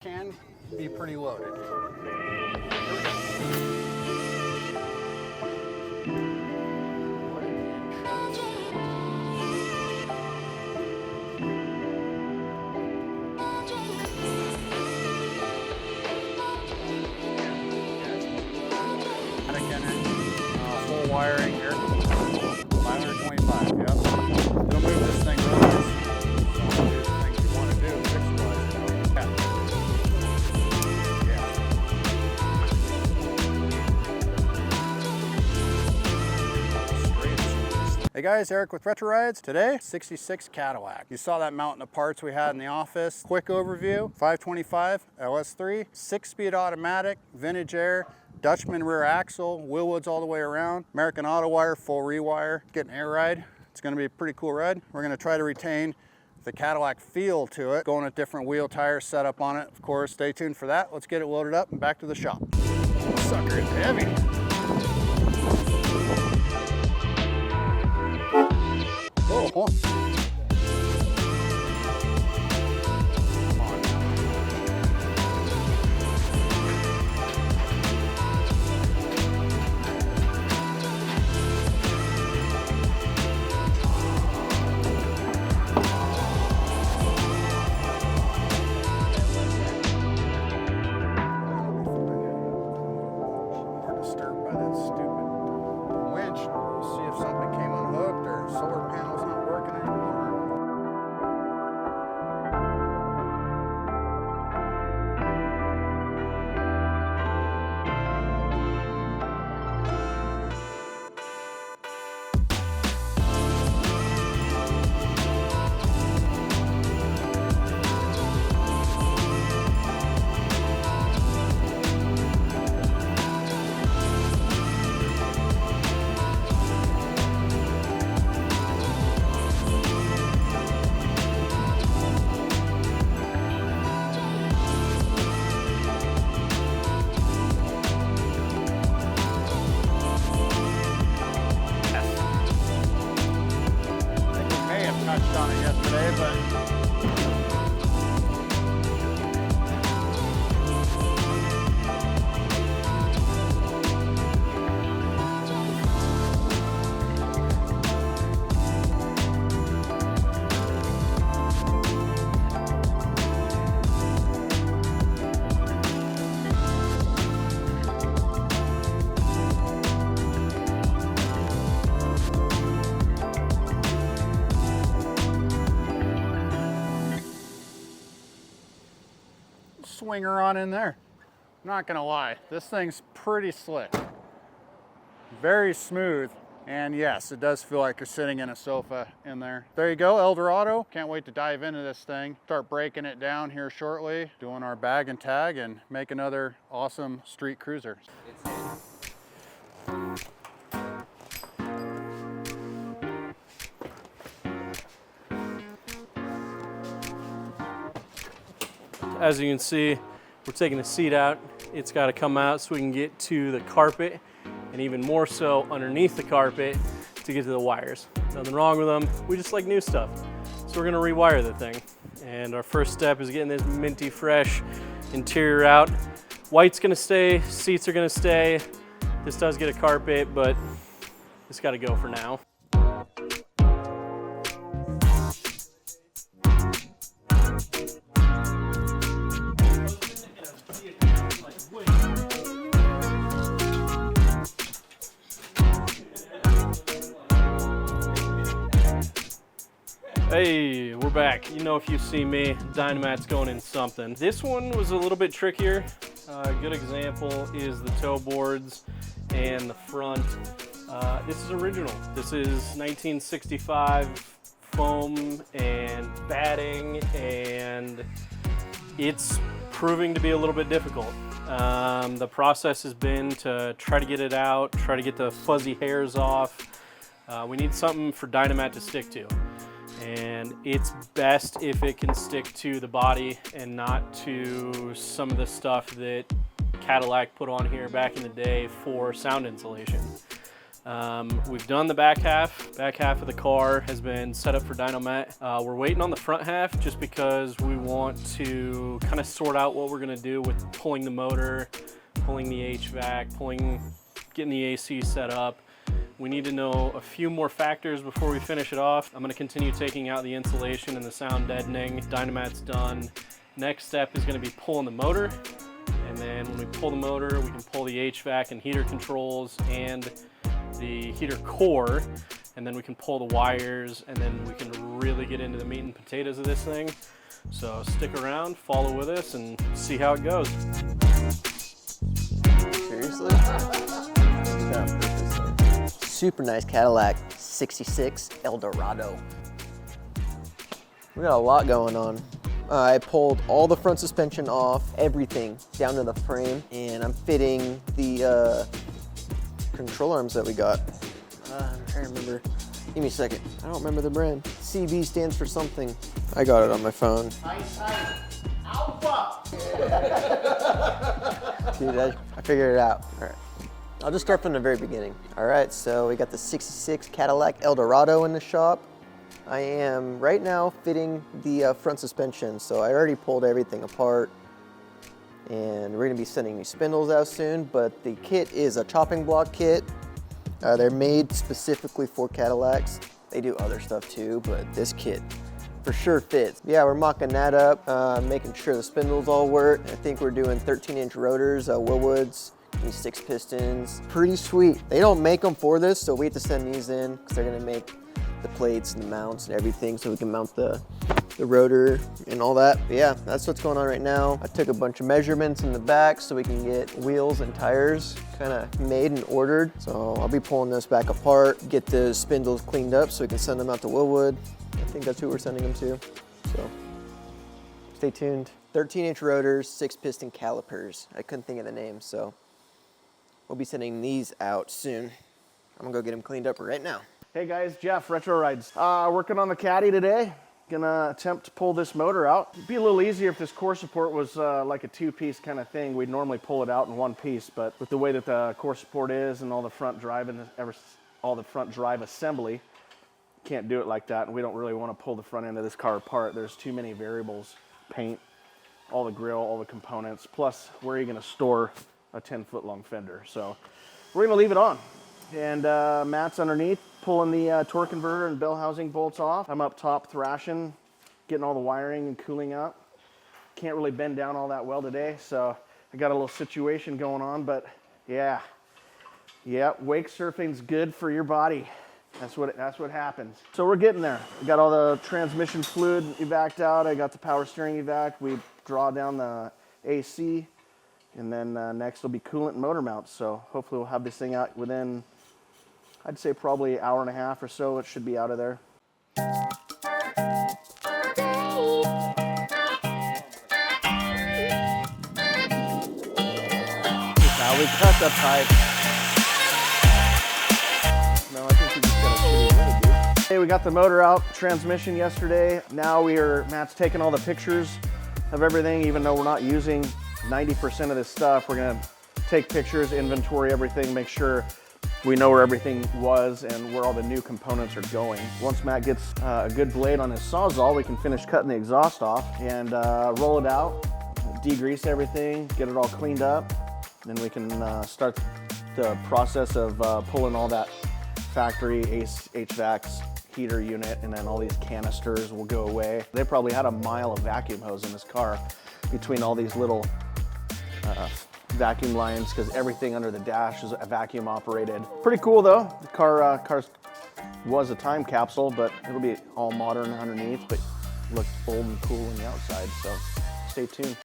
Can be pretty loaded. Full wiring here. 525, yep. It'll move this thing really nice. So here's the things you want to do fix-wise, you know. Hey guys, Eric with Retro Rides. Today, 66 Cadillac. You saw that mountain of parts we had in the office. Quick overview, 525 LS3, 6-speed automatic, vintage air, Dutchman rear axle, wheelwoods all the way around, American Auto Wire, full rewire, getting air ride. It's gonna be a pretty cool ride. We're gonna try to retain the Cadillac feel to it, going with different wheel tires set up on it. Of course, stay tuned for that. Let's get it loaded up and back to the shop. Sucker is heavy. Oh, hold on. On it yesterday, but swinger on in there. I'm not gonna lie, this thing's pretty slick, very smooth, and yes, it does feel like you're sitting in a sofa in there. There you go, ElDorado. Can't wait to dive into this thing, start breaking it down here shortly, doing our bag and tag, and make another awesome street cruiser. As you can see, we're taking the seat out. It's got to come out so we can get to the carpet, and even more so underneath the carpet to get to the wires. Nothing wrong with them. We just like new stuff. So we're gonna rewire the thing. And our first step is getting this minty fresh interior out. White's gonna stay, seats are gonna stay. This does get a carpet, but it's got to go for now. Hey, we're back. You know, if you see me, Dynamat's going in something. This one was a little bit trickier. A good example is the toe boards and the front. This is original. This is 1965 foam and batting, and it's proving to be a little bit difficult. The process has been to try to get it out, try to get the fuzzy hairs off. We need something for Dynamat to stick to. And it's best if it can stick to the body and not to some of the stuff that Cadillac put on here back in the day for sound insulation. We've done the back half. Back half of the car has been set up for Dynomat. We're waiting on the front half just because we want to kind of sort out what we're gonna do with pulling the motor, pulling the HVAC, getting the AC set up. We need to know a few more factors before we finish it off. I'm gonna continue taking out the insulation and the sound deadening. Dynomat's done. Next step is gonna be pulling the motor. And then when we pull the motor, we can pull the HVAC and heater controls and the heater core. And then we can pull the wires, and then we can really get into the meat and potatoes of this thing. So stick around, follow with us, and see how it goes. Seriously? Super nice Cadillac 66 ElDorado. We got a lot going on. I pulled all the front suspension off, everything down to the frame, and I'm fitting the control arms that we got. I'm trying to remember. Give me a second. I don't remember the brand. CB stands for something. I got it on my phone. Alpha! Dude, I figured it out. All right. I'll just start from the very beginning. All right, so we got the 66 Cadillac ElDorado in the shop. I am right now fitting the front suspension. So I already pulled everything apart, and we're gonna be sending new spindles out soon, but the kit is a chopping block kit. They're made specifically for Cadillacs. They do other stuff too, but this kit for sure fits. Yeah, we're mocking that up, making sure the spindles all work. I think we're doing 13-inch rotors, Willwoods, these 6 pistons. Pretty sweet. They don't make them for this, so we have to send these in because they're gonna make the plates and the mounts and everything so we can mount the rotor and all that. But yeah, that's what's going on right now. I took a bunch of measurements in the back so we can get wheels and tires kind of made and ordered. So I'll be pulling this back apart, get the spindles cleaned up so we can send them out to Willwood. I think that's who we're sending them to. So stay tuned. 13-inch rotors, 6-piston calipers. I couldn't think of the name, so we'll be sending these out soon. I'm gonna go get them cleaned up right now. Hey guys, Jeff, Retro Rides. Working on the Caddy today. Gonna attempt to pull this motor out. It'd be a little easier if this core support was like a 2-piece kind of thing. We'd normally pull it out in 1 piece, but with the way that the core support is and all the front drive assembly, can't do it like that, and we don't really want to pull the front end of this car apart. There's too many variables: paint, all the grill, all the components, plus where are you gonna store a 10-foot long fender? So we're gonna leave it on. And Matt's underneath pulling the torque converter and bell housing bolts off. I'm up top thrashing, getting all the wiring and cooling up. Can't really bend down all that well today, so I got a little situation going on, but yeah, wake surfing's good for your body. That's what happens. So we're getting there. We got all the transmission fluid evac'd out. I got the power steering evac. We draw down the AC, and then next will be coolant and motor mounts. So hopefully we'll have this thing out within, I'd say probably an hour and a half or so. It should be out of there. Now we cut the pipe. No, I think we just got a shitty way, dude. Hey, we got the motor out, transmission yesterday. Now Matt's taking all the pictures of everything, even though we're not using 90% of this stuff. We're gonna take pictures, inventory everything, make sure we know where everything was and where all the new components are going. Once Matt gets a good blade on his Sawzall, we can finish cutting the exhaust off and roll it out, degrease everything, get it all cleaned up. Then we can start the process of pulling all that factory HVAC's heater unit, and then all these canisters will go away. They probably had a mile of vacuum hose in this car between all these little vacuum lines, because everything under the dash is vacuum operated. Pretty cool though. The car was a time capsule, but it'll be all modern underneath, but look old and cool on the outside. So stay tuned.